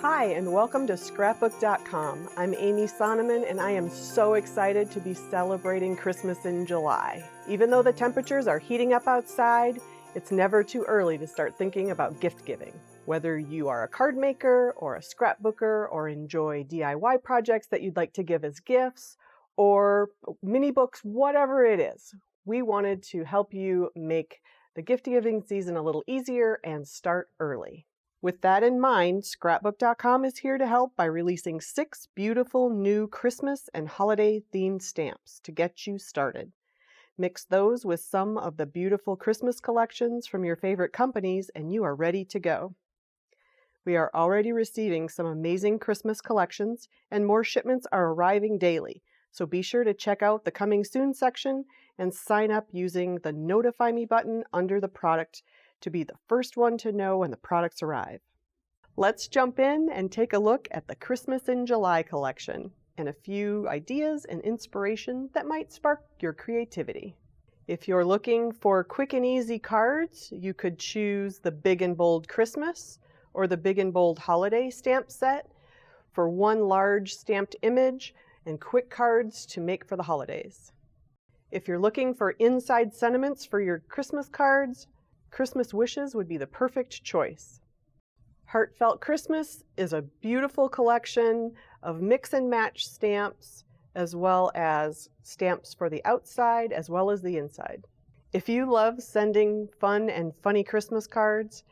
Hi, and welcome to Scrapbook.com. I'm Amy Sonneman, and I am so excited to be celebrating Christmas in July. Even though the temperatures are heating up outside, it's never too early to start thinking about gift giving. Whether you are a card maker or a scrapbooker or enjoy DIY projects that you'd like to give as gifts or mini books, whatever it is, we wanted to help you make the gift giving season a little easier and start early. With that in mind, Scrapbook.com is here to help by releasing 6 beautiful new Christmas and holiday-themed stamps to get you started. Mix those with some of the beautiful Christmas collections from your favorite companies and you are ready to go. We are already receiving some amazing Christmas collections and more shipments are arriving daily, so be sure to check out the Coming Soon section and sign up using the Notify Me button under the product to be the first one to know when the products arrive. Let's jump in and take a look at the Christmas in July collection and a few ideas and inspiration that might spark your creativity. If you're looking for quick and easy cards, you could choose the Big and Bold Christmas or the Big and Bold Holiday stamp set for one large stamped image and quick cards to make for the holidays. If you're looking for inside sentiments for your Christmas cards, Christmas Wishes would be the perfect choice. Heartfelt Christmas is a beautiful collection of mix and match stamps as well as stamps for the outside as well as the inside. If you love sending fun and funny Christmas cards,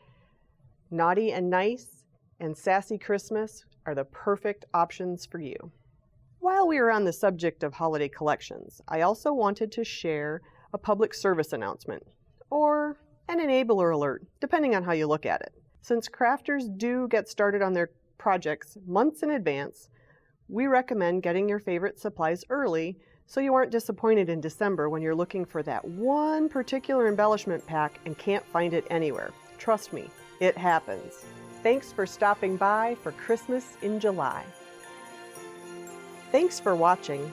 Naughty and Nice and Sassy Christmas are the perfect options for you. While we are on the subject of holiday collections, I also wanted to share a public service announcement, or an enabler alert, depending on how you look at it. Since crafters do get started on their projects months in advance, we recommend getting your favorite supplies early so you aren't disappointed in December when you're looking for that one particular embellishment pack and can't find it anywhere. Trust me, it happens. Thanks for stopping by for Christmas in July. Thanks for watching.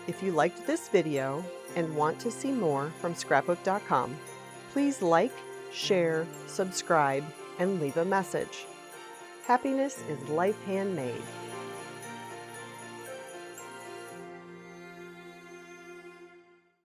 If you liked this video and want to see more from Scrapbook.com, please like, share, subscribe, and leave a message. Happiness is life handmade.